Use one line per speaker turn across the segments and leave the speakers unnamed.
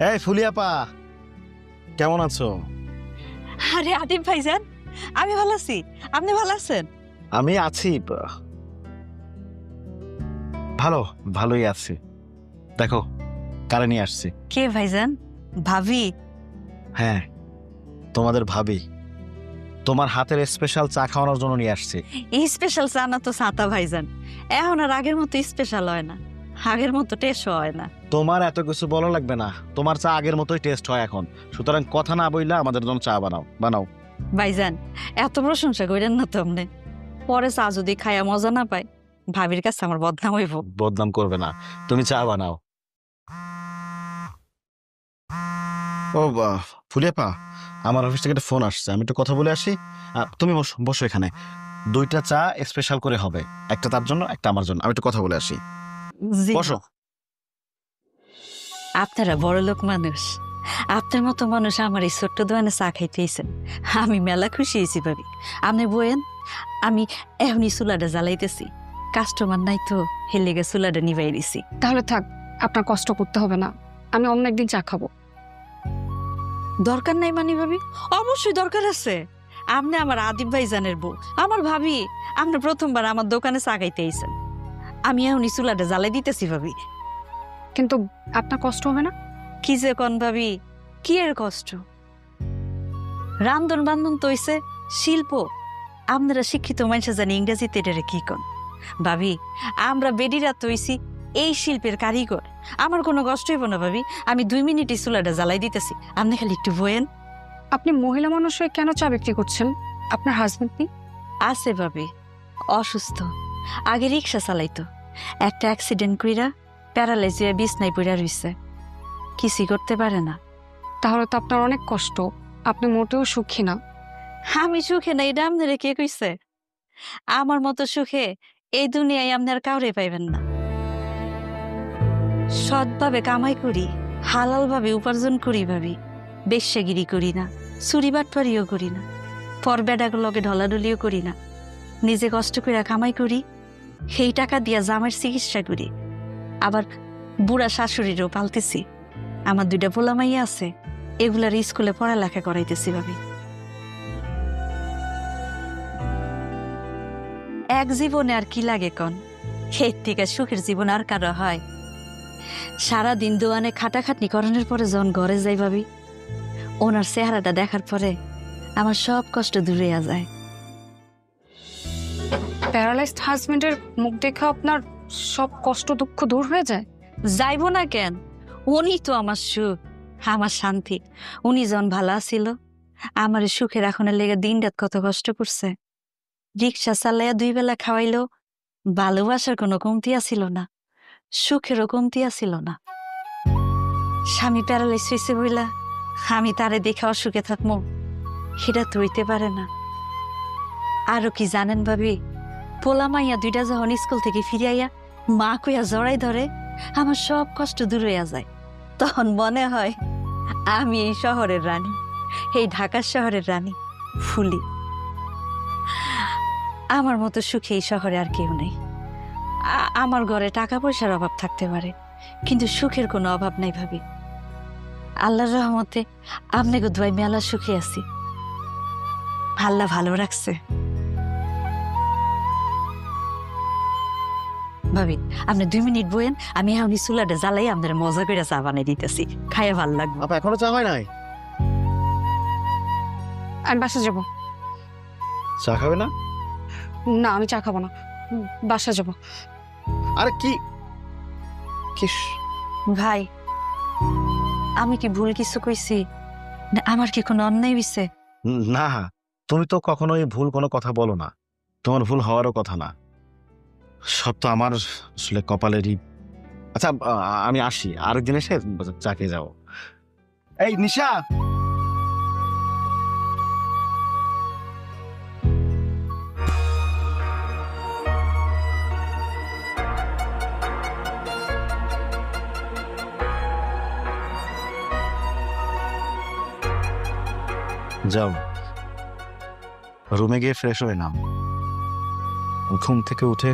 এই ফুলিয়াপা, কেমন আছো?
আরে আতিফ ভাইজান, আমি ভালো আছি। আপনি ভালো আছেন?
আমি আছি, ভালোই আছি। দেখো কারে নিয়ে আসছি।
কে ভাইজান? ভাবি?
হ্যাঁ, তোমাদের ভাবি। তোমার হাতের স্পেশাল চা খাওয়ানোর জন্য নিয়ে আসছি।
এই স্পেশাল চা না তো ছাতা ভাইজান। এখন আর আগের মতো স্পেশাল হয় না, আগের মতো টেস্ট হয় না।
তোমার এত কিছু বলা লাগবে না, তোমার চা আগের মতোই টেস্ট হয় এখন। সুতরাং কথা না বইলা আমাদের জন্য চা বানাও।
ভাইজান, এত প্রশংসা করেন না তো আপনি। পরে চা যদি খায়া মজা না পাই, ভাবির কাছে আমার বদনাম হইব।
বদনাম করবে না, তুমি চা বানাও। ও ফুলিয়াপা, আমার অফিস থেকে একটা ফোন আসছে, আমি একটু কথা বলে আসি। তুমি বসো বসো এখানে। 2টা চা স্পেশাল করে হবে, একটা তার জন্য একটা আমার জন্য। আমি একটু কথা বলে আসি।
জি।
বসো।
আপনারা বড় লোক মানুষ, আপনার মতো মানুষ আমার এই ছোট্ট দোকানে চা খাইতেইছেন, আমি মেলা খুশি হয়েছি ভাবি। আপনি বয়েন, আমি এখনই চুলাটা জ্বালাইতেছি। কাস্টমার নাই তো, হেলে গে চুলাটা নিভাই দিছি।
তাহলে থাক, আপনার কষ্ট করতে হবে না, আমি অন্য একদিন চা খাবো।
দরকার নাই মানে ভাবি? অবশ্যই দরকার আছে। আপনি আমার আদিব ভাইজানের বউ, আমার ভাবি। আপনি প্রথমবার আমার দোকানে চা খাইতে আইছেন, আমি এখনই চুলাটা জ্বালাই দিতেছি ভাবি।
কিন্তু আপনার কষ্ট হবে না?
কি যে কন ভাবি, কি এর কষ্ট? রান্ধন বান্ধন তো হইছে শিল্প। আপনারা শিক্ষিত মানুষ জানি ইংরেজিতে এটারে কি কন। ভাবি, আমরা বেডিরা তো হইছি এই শিল্পের কারিগর। আমার কোনো কষ্ট হইব না ভাবি, আমি 2 মিনিটই চুলাটা জ্বালাই দিতেছি, আপনি খালি একটু বয়েন।
আপনি মহিলা মানুষ হয়ে কেন চা বিক্রি করছেন? আপনার হাজবেন্ড নেই?
আছে ভাবি, অসুস্থ। আগে রিক্সা চালাইতো, একটা অ্যাক্সিডেন্ট কইরা প্যারালাইজ হয়ে বিছনায় পড়া রইছে, কিছুই করতে পারে না।
তাহলে তো আপনার অনেক কষ্ট, আপনি মোটেও সুখী না।
আমি সুখে না, এটা আপনারা কে কইছে? আমার মতো সুখে এই দুনিয়ায় আপনার কাউরে পাইবেন না। সৎভাবে কামাই করি, হালাল ভাবে উপার্জন করি ভাবি। বেশ্যাগিরি করি না, চুরি বাটপারিও করি না, পর বেডাগুলোকে ঢলাঢলিও করি না। নিজে কষ্ট করে কামাই করি, সেই টাকা দিয়া জামের চিকিৎসা করি। আবার বুড়া শাশুড়িরও পালতেছি। আমার 2টা পোলা মাইয়া আছে, এগুলার স্কুলে পড়ালেখা করাইতেছি ভাবি। এক জীবনে আর কি লাগে কন? এর থেকে সুখের জীবন আর কারো হয়? সারাদিন দোয়ানে খাটাখাটনি করানোর পরে যখন ঘরে যাই ভাবি, ওনার চেহারাটা দেখার পরে আমার সব কষ্ট দূরে যায়।
প্যারালাইজড হাজবেন্ডের মুখ দেখে আপনার সব কষ্ট দুঃখ দূর হয়ে যায়?
যাইব না কেন? উনি তো আমার সুখ, আমার শান্তি। উনি যখন ভালো আছিল, আমার সুখে রাখনের লেগে দিন রাত কত কষ্ট করছে। রিক্সা চালাইয়া 2 বেলা খাওয়াইলেও ভালোবাসার কোনো কমতি আছিল না, সুখেরও কমতি আছিল না। স্বামী প্যারালাইস হয়েছে বইলা আমি তারে দেখে অসুখে থাকবো, সেটা তো হইতে পারে না। আরো কি জানেন ভাবি, পোলা মাইয়া 2টা যখন স্কুল থেকে ফিরে আইয়া মা কইয়া জড়াই ধরে, আমার সব কষ্ট দূর হইয়া যায়। তখন মনে হয় আমি এই শহরের রানী, এই ঢাকার শহরের রানী ফুলি। আমার মতো সুখে এই শহরে আর কেউ নেই। আমার ঘরে টাকা পয়সার অভাব থাকতে পারে, কিন্তু সুখের কোনো অভাব নাই ভাবি। আল্লাহর রহমতে আপনাকে দোয়াই মেলা সুখে আছি, আল্লাহ ভালো রাখছে। ভাবি, আপনি 2 মিনিট বইয়েন, আমি এখন চুলাটা জ্বালাই আপনার মজা করে চা বানাই দিতেছি, খাইয়া ভালো লাগবে।
আপা এখনো চা হয় নাই?
আমি বাসা যাব।
চা খাবে না?
না, আমি চা খাবো না, বাসা যাব।
আরে কি
ভাই, আমি কি ভুল কিছু কইছি? না আমার কি কোনো অন্যায় হইছে?
না, তুমি তো কখনোই ভুল কোনো কথা বলো না, তোমার ভুল হওয়ারও কথা না। সব তো আমার আসলে কপালেরই। আচ্ছা, আমি আসি, আরেকদিন এসে চা খেয়ে যাও। এই নিশা, যাও রুমে গিয়ে ফ্রেশ হয়ে নাও। ঘুম থেকে উঠে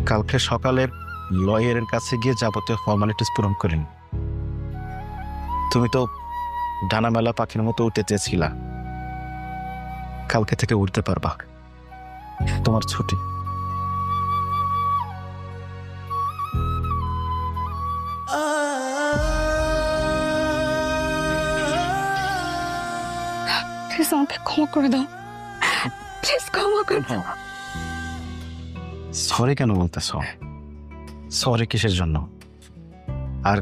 কালকে সকালে লয়ারের কাছে গিয়ে যাবতীয় ফর্মালিটিস পূরণ করেন। তুমি তো ডানা মেলা পাখির মতো উঠতে চেয়েছিলা, কালকে থেকে উঠতে পারবা, তোমার ছুটি।
প্লিজ আমাকে ক্ষমা করে দাও, প্লিজ ক্ষমা করে দাও।
সরি কেন বলতেছ? সরি কিসের জন্য? আর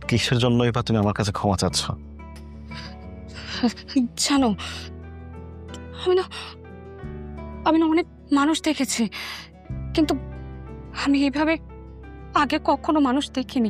কিসের জন্যই বা তুমি আমার কাছে ক্ষমা চাচ্ছ?
জানো, আমি না অনেক মানুষ দেখেছি, কিন্তু আমি এইভাবে আগে কখনো মানুষ দেখিনি।